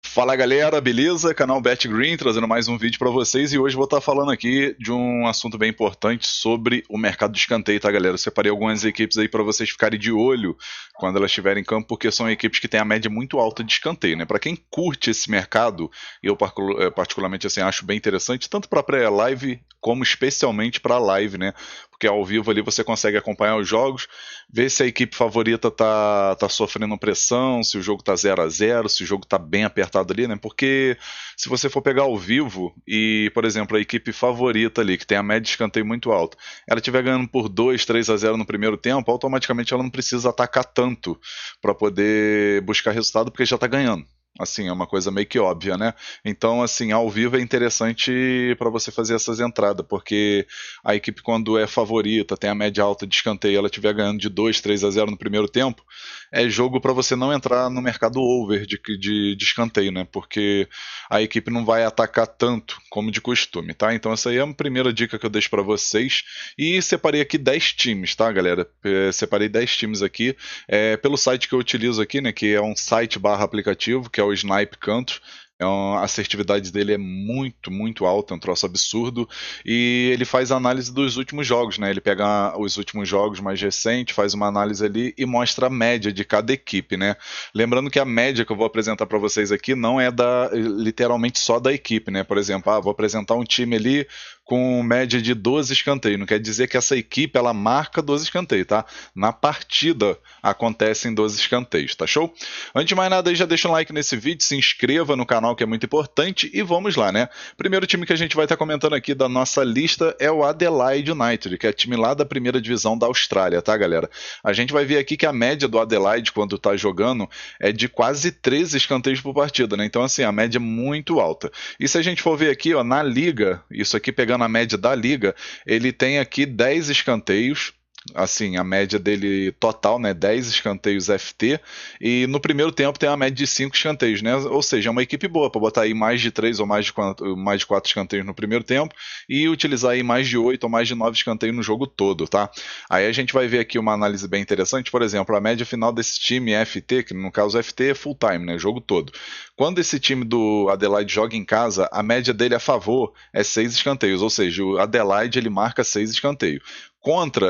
Fala galera, beleza? Canal Bet Green trazendo mais um vídeo para vocês e hoje vou estar falando aqui de um assunto bem importante sobre o mercado de escanteio, tá galera? Eu separei algumas equipes aí para vocês ficarem de olho quando elas estiverem em campo, porque são equipes que têm a média muito alta de escanteio, né? Para quem curte esse mercado, eu particularmente assim acho bem interessante, tanto para pré-live como especialmente para live, né? Porque ao vivo ali você consegue acompanhar os jogos, ver se a equipe favorita tá sofrendo pressão, se o jogo tá 0-0, se o jogo tá bem apertado ali, né? Porque se você for pegar ao vivo e, por exemplo, a equipe favorita ali, que tem a média de escanteio muito alta, ela estiver ganhando por 2-3-0 no primeiro tempo, automaticamente ela não precisa atacar tanto para poder buscar resultado, porque já tá ganhando. Assim, é uma coisa meio que óbvia, né? Então, assim, ao vivo é interessante para você fazer essas entradas, porque a equipe, quando é favorita, tem a média alta de escanteio, ela estiver ganhando de 2-3-0 no primeiro tempo, é jogo para você não entrar no mercado over de escanteio, né? Porque a equipe não vai atacar tanto como de costume, tá? Então, essa aí é a primeira dica que eu deixo para vocês. E separei aqui 10 times, tá, galera? Separei 10 times aqui pelo site que eu utilizo aqui, né? Que é um site barra aplicativo, que é o Snipe Country. A assertividade dele é muito, muito alta, é um troço absurdo. E ele faz análise dos últimos jogos, né? Ele pega os últimos jogos mais recentes, faz uma análise ali e mostra a média de cada equipe, né? Lembrando que a média que eu vou apresentar para vocês aqui não é literalmente só da equipe, né? Por exemplo, vou apresentar um time ali com média de 12 escanteios. Não quer dizer que essa equipe ela marca 12 escanteios, tá? Na partida acontecem 12 escanteios, tá show? Antes de mais nada, aí já deixa um like nesse vídeo, se inscreva no canal que é muito importante e vamos lá, né? Primeiro time que a gente vai estar comentando aqui da nossa lista é o Adelaide United, que é time lá da primeira divisão da Austrália, tá, galera? A gente vai ver aqui que a média do Adelaide quando tá jogando é de quase 13 escanteios por partida, né? Então, assim, a média é muito alta. E se a gente for ver aqui, ó, na liga, isso aqui pegando a média da liga, ele tem aqui 10 escanteios, assim, a média dele total, né, 10 escanteios FT, e no primeiro tempo tem uma média de 5 escanteios, né, ou seja, é uma equipe boa para botar aí mais de 3 ou mais de 4 escanteios no primeiro tempo, e utilizar aí mais de 8 ou mais de 9 escanteios no jogo todo, tá? Aí a gente vai ver aqui uma análise bem interessante, por exemplo, a média final desse time FT, que no caso FT é full time, né, jogo todo. Quando esse time do Adelaide joga em casa, a média dele a favor é 6 escanteios, ou seja, o Adelaide ele marca 6 escanteios.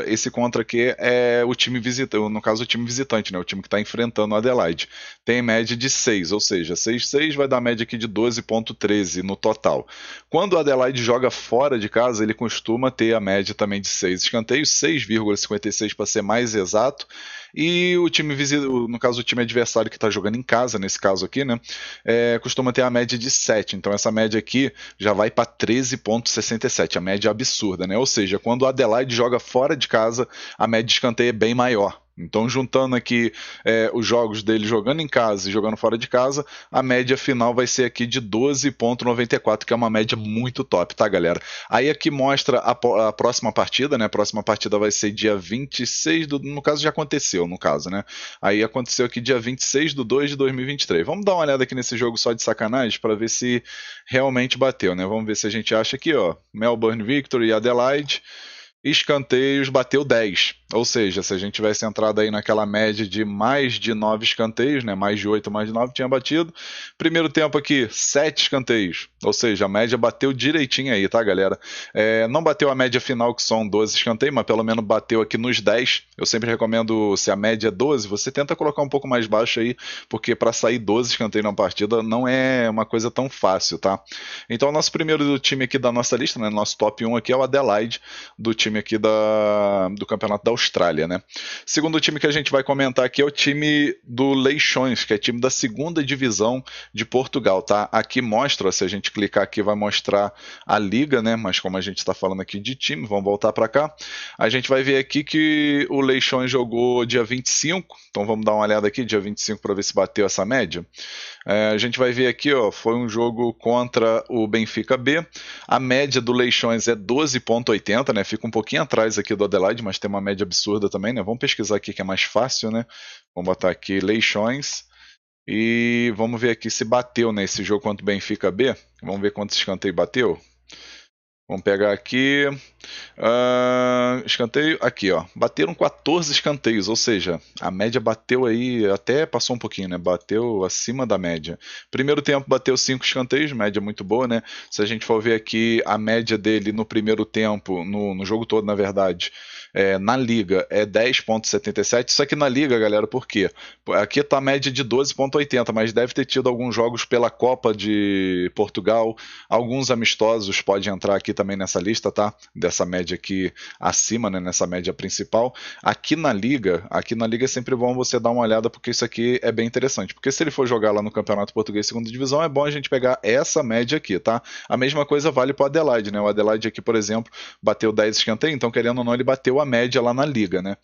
Esse contra aqui é o time visitante, no caso o time visitante, né? O time que está enfrentando o Adelaide. Tem média de 6, ou seja, 6-6 vai dar média aqui de 12,13 no total. Quando o Adelaide joga fora de casa, ele costuma ter a média também de 6 escanteios, 6,56 para ser mais exato. E o time no caso o time adversário que está jogando em casa, nesse caso aqui, né? Costuma ter a média de 7. Então essa média aqui já vai para 13,67, a média absurda, né? Ou seja, quando o Adelaide joga fora de casa, a média de escanteio é bem maior. Então, juntando aqui os jogos dele jogando em casa e jogando fora de casa, a média final vai ser aqui de 12,94, que é uma média muito top, tá, galera? Aí aqui mostra a próxima partida, né? A próxima partida vai ser dia 26 no caso já aconteceu, no caso, né? Aí aconteceu aqui dia 26 de 2 de 2023. Vamos dar uma olhada aqui nesse jogo só de sacanagem para ver se realmente bateu, né? Vamos ver se a gente acha aqui, ó, Melbourne Victory e Adelaide. Escanteios bateu 10. Ou seja, se a gente tivesse entrado aí naquela média de mais de 9 escanteios, né, mais de 8, mais de 9, tinha batido. Primeiro tempo aqui, 7 escanteios. Ou seja, a média bateu direitinho aí, tá, galera? Não bateu a média final, que são 12 escanteios, mas pelo menos bateu aqui nos 10. Eu sempre recomendo, se a média é 12, você tenta colocar um pouco mais baixo aí, porque para sair 12 escanteios na partida não é uma coisa tão fácil, tá? Então, o nosso primeiro time aqui da nossa lista, né, nosso top 1 aqui é o Adelaide, do time aqui do Campeonato da Austrália, né? Segundo time que a gente vai comentar aqui é o time do Leixões, que é time da segunda divisão de Portugal, tá? Aqui mostra, se a gente clicar aqui, vai mostrar a liga, né? Mas como a gente está falando aqui de time, vamos voltar para cá. A gente vai ver aqui que o Leixões jogou dia 25, então vamos dar uma olhada aqui, dia 25, para ver se bateu essa média. A gente vai ver aqui, ó, foi um jogo contra o Benfica B. A média do Leixões é 12,80, né? Fica um pouquinho atrás aqui do Adelaide, mas tem uma média absurda também, né? Vamos pesquisar aqui que é mais fácil, né? Vamos botar aqui Leixões e vamos ver aqui se bateu nesse jogo contra o Benfica B. Vamos ver quantos escanteios bateu. Vamos pegar aqui. Escanteio, aqui ó. Bateram 14 escanteios, ou seja, a média bateu aí, até passou um pouquinho, né? Bateu acima da média. Primeiro tempo bateu 5 escanteios, média muito boa, né? Se a gente for ver aqui a média dele no primeiro tempo, no jogo todo, na verdade, na liga é 10,77. Isso aqui na liga, galera, por quê? Aqui tá a média de 12,80, mas deve ter tido alguns jogos pela Copa de Portugal, alguns amistosos pode entrar aqui também nessa lista, tá? Dessa média aqui acima, né? Nessa média principal. Aqui na liga é sempre bom você dar uma olhada, porque isso aqui é bem interessante. Porque se ele for jogar lá no Campeonato Português Segunda Divisão, é bom a gente pegar essa média aqui, tá? A mesma coisa vale para o Adelaide, né? O Adelaide aqui, por exemplo, bateu 10 escanteios, então querendo ou não, ele bateu a média lá na liga, né?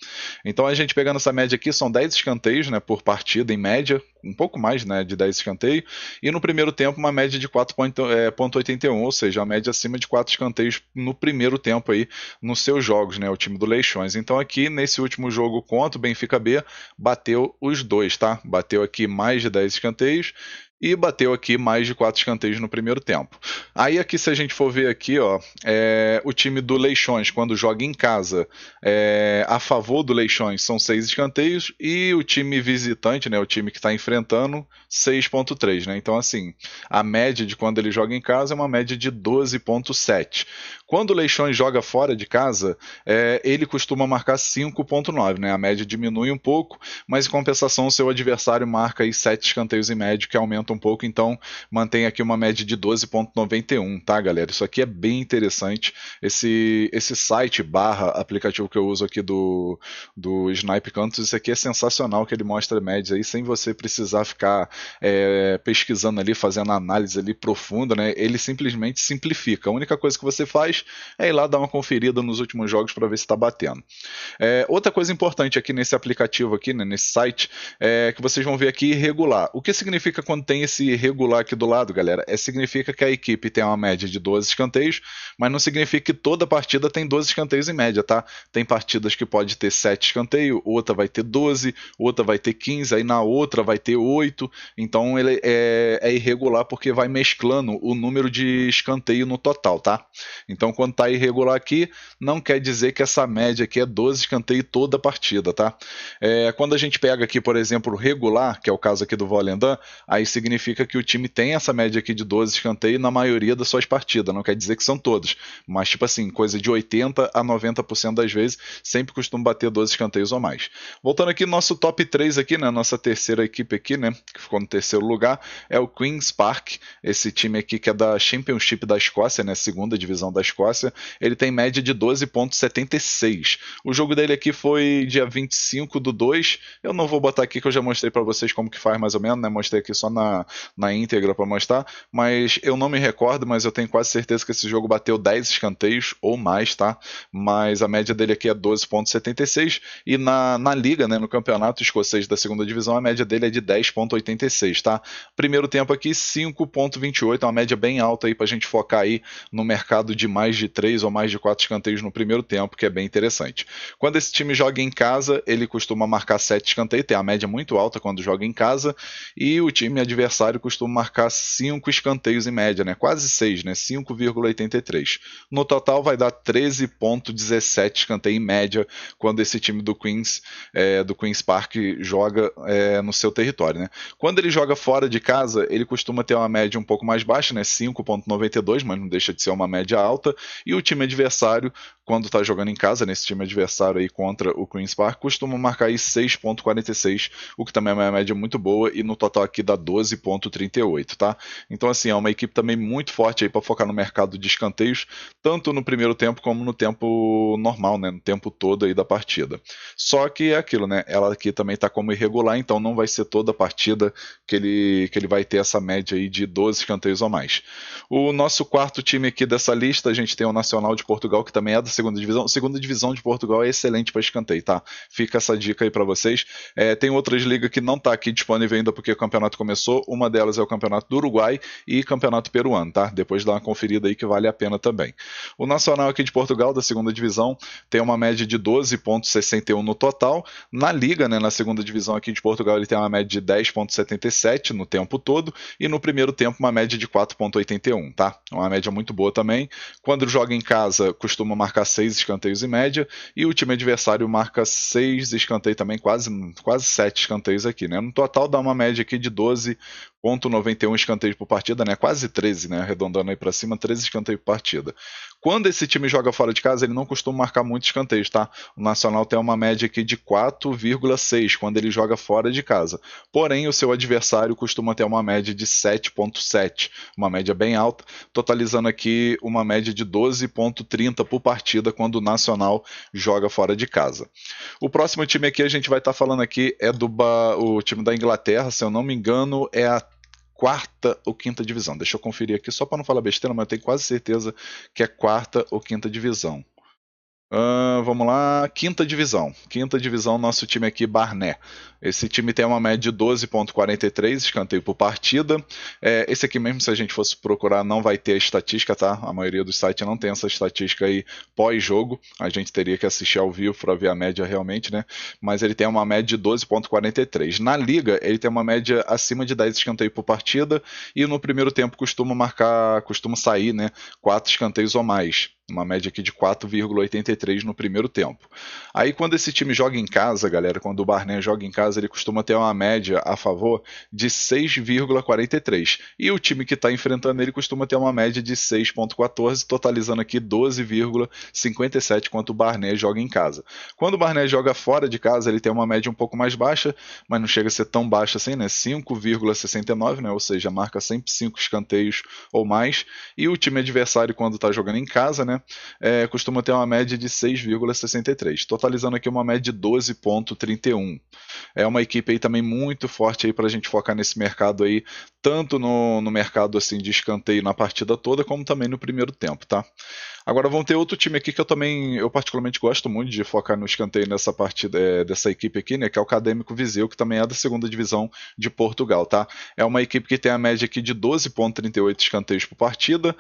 Então a gente pegando essa média aqui, são 10 escanteios, né, por partida em média, um pouco mais, né, de 10 escanteios, e no primeiro tempo uma média de 4,81, ou seja, a média acima de 4 escanteios no primeiro tempo aí nos seus jogos, né, o time do Leixões. Então aqui nesse último jogo contra o Benfica B, bateu os dois, tá? Bateu aqui mais de 10 escanteios e bateu aqui mais de 4 escanteios no primeiro tempo. Aí aqui, se a gente for ver aqui, ó, o time do Leixões, quando joga em casa, a favor do Leixões são 6 escanteios, e o time visitante, né, o time que está enfrentando, 6,3, né? Então, assim, a média de quando ele joga em casa é uma média de 12,7. Quando o Leixões joga fora de casa, ele costuma marcar 5,9, né? A média diminui um pouco, mas em compensação o seu adversário marca aí 7 escanteios em média, que aumenta um pouco, então mantém aqui uma média de 12,91, tá, galera? Isso aqui é bem interessante. Esse site barra aplicativo que eu uso aqui do Snipe Cantos, isso aqui é sensacional, que ele mostra médias aí sem você precisar ficar pesquisando ali, fazendo análise ali profunda, né? Ele simplesmente simplifica. A única coisa que você faz é ir lá dar uma conferida nos últimos jogos para ver se está batendo. Outra coisa importante aqui nesse aplicativo aqui, né, nesse site, que vocês vão ver aqui irregular. O que significa quando tem esse irregular aqui do lado, galera? Significa que a equipe tem uma média de 12 escanteios, mas não significa que toda partida tem 12 escanteios em média, tá? Tem partidas que pode ter 7 escanteios, outra vai ter 12, outra vai ter 15, aí na outra vai ter 8, então ele é irregular porque vai mesclando o número de escanteio no total, tá? Então quando está irregular aqui, não quer dizer que essa média aqui é 12 escanteios toda a partida, tá? Quando a gente pega aqui, por exemplo, regular, que é o caso aqui do Volendam, aí significa que o time tem essa média aqui de 12 escanteios na maioria das suas partidas, não quer dizer que são todos, mas tipo assim, coisa de 80 a 90% das vezes, sempre costuma bater 12 escanteios ou mais. Voltando aqui, nosso top 3 aqui, né, nossa terceira equipe aqui, né, que ficou no terceiro lugar, é o Queen's Park, esse time aqui que é da Championship da Escócia, né, segunda divisão da Escócia, ele tem média de 12,76. O jogo dele aqui foi dia 25/2, eu não vou botar aqui que eu já mostrei para vocês como que faz mais ou menos, né, mostrei aqui só na íntegra para mostrar, mas eu não me recordo, mas eu tenho quase certeza que esse jogo bateu 10 escanteios ou mais, tá? Mas a média dele aqui é 12,76, e na liga, né, no campeonato escocês da segunda divisão, a média dele é de 10,86, tá? Primeiro tempo aqui, 5,28, é uma média bem alta aí pra gente focar aí no mercado de mais de 3 ou mais de 4 escanteios no primeiro tempo, que é bem interessante. Quando esse time joga em casa, ele costuma marcar 7 escanteios, tem a média muito alta quando joga em casa, e o time adversário costuma marcar 5 escanteios em média, né? Quase 6, né? 5,83. No total vai dar 13,17 escanteio em média quando esse time do Queen's Park joga no seu território, né? Quando ele joga fora de casa, ele costuma ter uma média um pouco mais baixa, né? 5,92, mas não deixa de ser uma média alta, e o time adversário, quando está jogando em casa, nesse time adversário aí contra o Queen's Park, costuma marcar aí 6,46, o que também é uma média muito boa, e no total aqui dá 12,38, tá? Então assim, é uma equipe também muito forte aí para focar no mercado de escanteios, tanto no primeiro tempo como no tempo normal, né? No tempo todo aí da partida. Só que é aquilo, né? Ela aqui também está como irregular, então não vai ser toda a partida que ele vai ter essa média aí de 12 escanteios ou mais. O nosso quarto time aqui dessa lista, a gente tem o Nacional de Portugal, que também é da segunda divisão. Segunda divisão de Portugal é excelente para escanteio, tá? Fica essa dica aí para vocês. Tem outras ligas que não tá aqui disponível ainda porque o campeonato começou. uma delas é o Campeonato do Uruguai e Campeonato Peruano, tá? Depois dá uma conferida aí que vale a pena também. O Nacional aqui de Portugal, da segunda divisão, tem uma média de 12,61 no total. Na Liga, né, na segunda divisão aqui de Portugal, ele tem uma média de 10,77 no tempo todo e no primeiro tempo uma média de 4,81, tá? Uma média muito boa também. Quando joga em casa, costuma marcar 6 escanteios em média e o time adversário marca 6 escanteios também, quase 7 escanteios aqui, né? No total dá uma média aqui de 12,91 escanteios por partida, né? Quase 13, né? Arredondando aí para cima, 13 escanteios por partida. Quando esse time joga fora de casa, ele não costuma marcar muitos escanteios, tá? O Nacional tem uma média aqui de 4,6 quando ele joga fora de casa. Porém, o seu adversário costuma ter uma média de 7,7, uma média bem alta, totalizando aqui uma média de 12,30 por partida quando o Nacional joga fora de casa. O próximo time aqui a gente vai estar falando aqui é o time da Inglaterra, se eu não me engano, é a quarta ou quinta divisão. Deixa eu conferir aqui só para não falar besteira, mas eu tenho quase certeza que é quarta ou quinta divisão. Vamos lá, quinta divisão. Quinta divisão, nosso time aqui, Barnet. Esse time tem uma média de 12,43 escanteio por partida. Esse aqui mesmo, se a gente fosse procurar, não vai ter a estatística, tá? A maioria dos sites não tem essa estatística aí pós-jogo. A gente teria que assistir ao vivo para ver a média realmente, né? Mas ele tem uma média de 12,43. Na liga, ele tem uma média acima de 10 escanteios por partida e no primeiro tempo costuma sair, né? 4 escanteios ou mais. Uma média aqui de 4,83 no primeiro tempo. Aí quando esse time joga em casa, galera, quando o Barnet joga em casa, ele costuma ter uma média a favor de 6,43. E o time que está enfrentando ele costuma ter uma média de 6,14, totalizando aqui 12,57 quanto o Barnet joga em casa. Quando o Barnet joga fora de casa, ele tem uma média um pouco mais baixa, mas não chega a ser tão baixa assim, né? 5,69, né? Ou seja, marca sempre 5 escanteios ou mais. E o time adversário, quando está jogando em casa, né? Costuma ter uma média de 6,63, totalizando aqui uma média de 12,31. É uma equipe aí também muito forte aí para a gente focar nesse mercado aí, tanto no mercado assim de escanteio na partida toda, como também no primeiro tempo, tá? Agora vamos ter outro time aqui que eu particularmente gosto muito de focar no escanteio nessa partida dessa equipe aqui, né, que é o Académico Viseu, que também é da segunda divisão de Portugal, tá? É uma equipe que tem a média aqui de 12,38 escanteios por partida.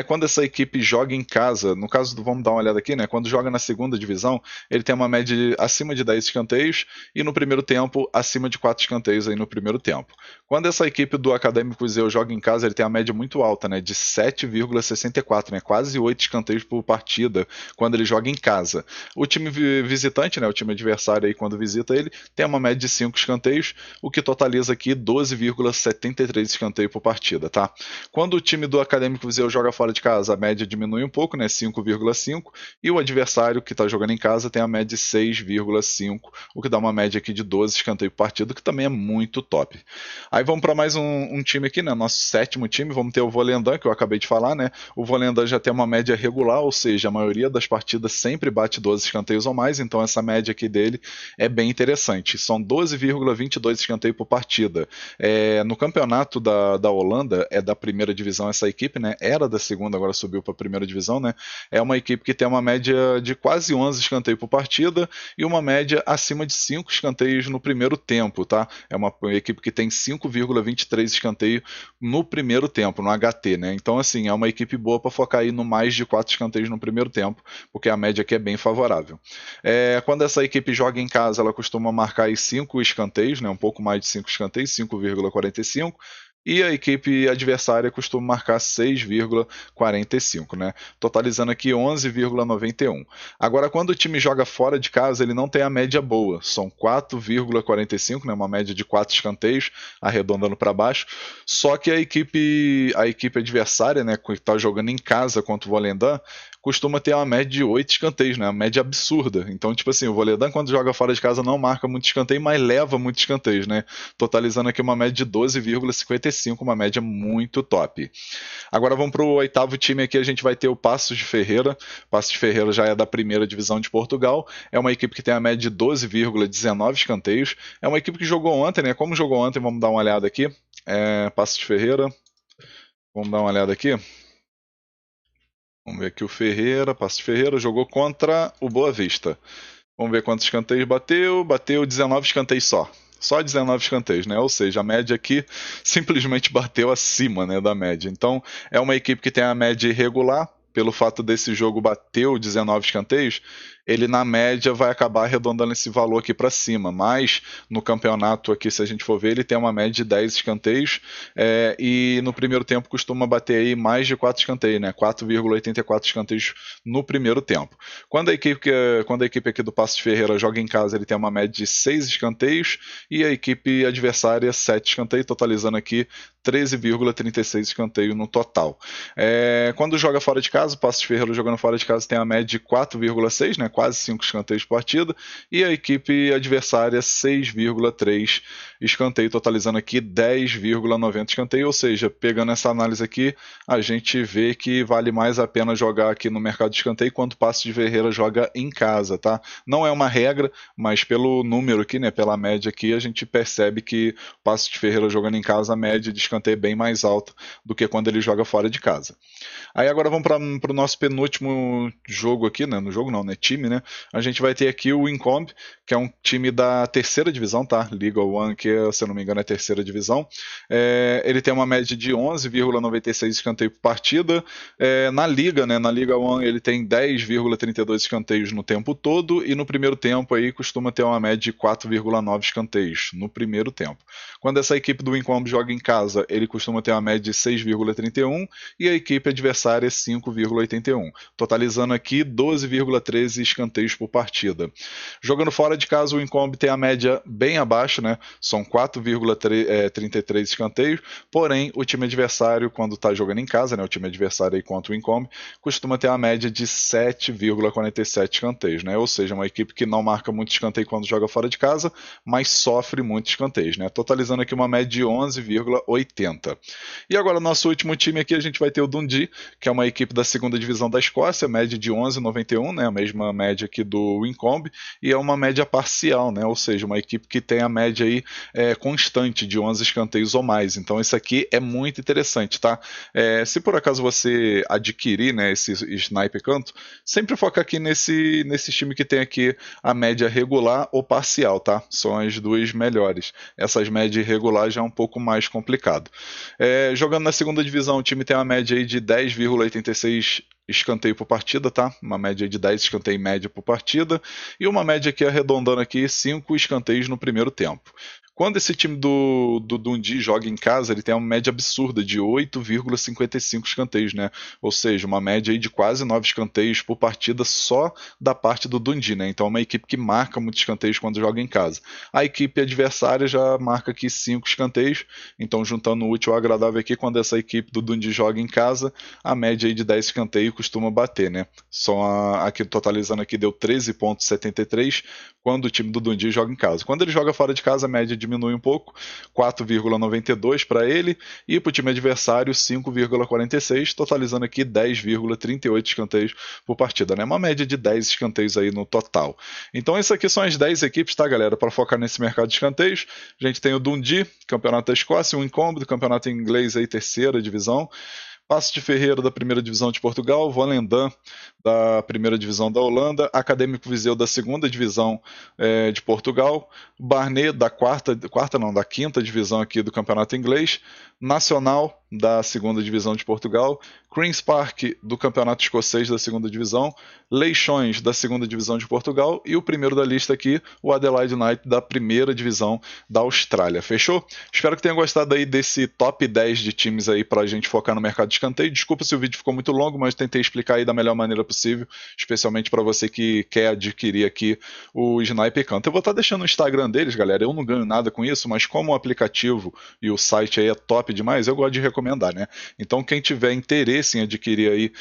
Quando essa equipe joga em casa, no caso vamos dar uma olhada aqui, né, quando joga na segunda divisão, ele tem uma média acima de 10 escanteios e no primeiro tempo acima de 4 escanteios aí no primeiro tempo. Quando essa equipe do Académico Viseu joga em casa, ele tem a média muito alta, né, de 7,64, né, quase 8 escanteios por partida quando ele joga em casa. O time visitante, né, o time adversário aí quando visita ele, tem uma média de 5 escanteios, o que totaliza aqui 12,73 escanteios por partida, tá? Quando o time do Académico Viseu joga fora de casa, a média diminui um pouco, né, 5,5, e o adversário que está jogando em casa tem a média de 6,5, o que dá uma média aqui de 12 escanteios por partida, que também é muito top. Aí vamos para mais um time aqui, né, nosso sétimo time, vamos ter o Volendam, que eu acabei de falar, né? O Volendam já tem uma média regular, ou seja, a maioria das partidas sempre bate 12 escanteios ou mais, então essa média aqui dele é bem interessante. São 12,22 escanteios por partida. No campeonato da Holanda, é da primeira divisão essa equipe, né? Era da segunda, agora subiu para a primeira divisão, né? É uma equipe que tem uma média de quase 11 escanteios por partida e uma média acima de 5 escanteios no primeiro tempo, tá? É uma equipe que tem 5,23 escanteios no primeiro tempo, no HT, né? Então, assim, é uma equipe boa para focar aí no mais de 4 escanteios no primeiro tempo, porque a média aqui é bem favorável. Quando essa equipe joga em casa, ela costuma marcar aí 5 escanteios, né, um pouco mais de 5 escanteios, 5,45, e a equipe adversária costuma marcar 6,45, né? Totalizando aqui 11,91. Agora, quando o time joga fora de casa, ele não tem a média boa, são 4,45, né? Uma média de 4 escanteios, arredondando para baixo. Só que a equipe adversária, né, que está jogando em casa contra o Volendam, costuma ter uma média de 8 escanteios, né? Uma média absurda. Então, tipo assim, o Volendam, quando joga fora de casa, não marca muito escanteio, mas leva muitos escanteios, né? Totalizando aqui uma média de 12,55, uma média muito top. Agora vamos para o oitavo time aqui, a gente vai ter o Paços de Ferreira. Paços de Ferreira já é da primeira divisão de Portugal. É uma equipe que tem a média de 12,19 escanteios. É uma equipe que jogou ontem, né? Como jogou ontem, vamos dar uma olhada aqui. Paços de Ferreira. Vamos dar uma olhada aqui. Vamos ver aqui o Ferreira, Paços de Ferreira, jogou contra o Boa Vista. Vamos ver quantos escanteios bateu. Bateu 19 escanteios só. Só 19 escanteios, né? Ou seja, a média aqui simplesmente bateu acima, né, da média. Então, é uma equipe que tem a média irregular. Pelo fato desse jogo bateu 19 escanteios, ele na média vai acabar arredondando esse valor aqui para cima. Mas no campeonato aqui, se a gente for ver, ele tem uma média de 10 escanteios e no primeiro tempo costuma bater aí mais de 4 escanteios, né? 4,84 escanteios no primeiro tempo. Quando a equipe aqui do Paços de Ferreira joga em casa, ele tem uma média de 6 escanteios e a equipe adversária 7 escanteios, totalizando aqui 13,36 escanteios no total. Quando joga fora de casa, o Paços de Ferreira jogando fora de casa tem a média de 4,6, né, quase 5 escanteios por partida, e a equipe adversária 6,3 escanteio, totalizando aqui 10,90 escanteio, ou seja, pegando essa análise aqui, a gente vê que vale mais a pena jogar aqui no mercado de escanteio quando o Paços de Ferreira joga em casa, tá? Não é uma regra, mas pelo número aqui, né, pela média aqui, a gente percebe que o Paços de Ferreira jogando em casa, a média de escanteio é bem mais alta do que quando ele joga fora de casa. Aí agora vamos para o nosso penúltimo jogo aqui, né? No jogo não, né? Time, né? A gente vai ter aqui o Incombe, que é um time da terceira divisão, tá? Liga One, que se eu não me engano é terceira divisão. Ele tem uma média de 11,96 escanteio por partida. Na Liga, né? Na Liga One ele tem 10,32 escanteios no tempo todo e no primeiro tempo aí costuma ter uma média de 4,9 escanteios no primeiro tempo. Quando essa equipe do Incombe joga em casa, ele costuma ter uma média de 6,31 e a equipe adversária 5,81, totalizando aqui 12,13 escanteios por partida. Jogando fora de casa, o Incombe tem a média bem abaixo, né? São 4,33 escanteios, porém o time adversário, quando está jogando em casa, né? O time adversário aí contra o Incombe, costuma ter a média de 7,47 escanteios, né? Ou seja, uma equipe que não marca muito escanteio quando joga fora de casa, mas sofre muitos escanteios, né? Totalizando aqui uma média de 11,80. E agora, nosso último time aqui, a gente vai ter o Dundee, que é uma equipe da segunda divisão da Escócia, média de 11,91, né? A mesma média aqui do Incombe, e é uma média parcial, né? Ou seja, uma equipe que tem a média aí constante de 11 escanteios ou mais. Então, isso aqui é muito interessante, tá? Se por acaso você adquirir, né, esse Sniper Canto, sempre foca aqui nesse time que tem aqui a média regular ou parcial, tá? São as duas melhores. Essas médias irregulares já é um pouco mais complicado. Jogando na segunda divisão, o time tem uma média aí de 10,86 escanteio por partida, tá? Uma média de 10 escanteio média por partida e uma média aqui arredondando aqui 5 escanteios no primeiro tempo. Quando esse time do Dundee joga em casa, ele tem uma média absurda de 8,55 escanteios, né? Ou seja, uma média aí de quase 9 escanteios por partida só da parte do Dundee, né? Então é uma equipe que marca muitos escanteios quando joga em casa. A equipe adversária já marca aqui 5 escanteios, então juntando o útil ao agradável aqui, quando essa equipe do Dundee joga em casa, a média aí de 10 escanteios costuma bater, né? Aqui totalizando aqui deu 13,73 quando o time do Dundee joga em casa. Quando ele joga fora de casa, a média diminui um pouco, 4,92 para ele, e para o time adversário 5,46, totalizando aqui 10,38 escanteios por partida, né? Uma média de 10 escanteios aí no total. Então essas aqui são as 10 equipes, tá, galera? Para focar nesse mercado de escanteios, a gente tem o Dundee, campeonato da Escócia, o Incombe do campeonato inglês aí, terceira divisão, Paços de Ferreira da primeira divisão de Portugal, Volendam da primeira divisão da Holanda, Académico Viseu da segunda divisão de Portugal, Barnet da quinta divisão aqui do campeonato inglês, Nacional da segunda divisão de Portugal, Queen's Park do campeonato escocês da segunda divisão, Leixões da segunda divisão de Portugal e o primeiro da lista aqui, o Adelaide United da primeira divisão da Austrália. Fechou? Espero que tenham gostado aí desse top 10 de times aí pra gente focar no mercado de escanteio. Desculpa se o vídeo ficou muito longo, mas tentei explicar aí da melhor maneira possível, especialmente para você que quer adquirir aqui o Sniper Canto. Eu vou estar deixando o Instagram deles, galera. Eu não ganho nada com isso, mas como o aplicativo e o site aí é top demais, eu gosto de recomendar, né? Então quem tiver interesse em adquirir aí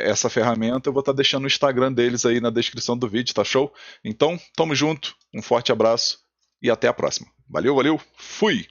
essa ferramenta, eu vou estar deixando o Instagram deles aí na descrição do vídeo, tá show? Então, tamo junto, um forte abraço e até a próxima. Valeu, valeu, fui!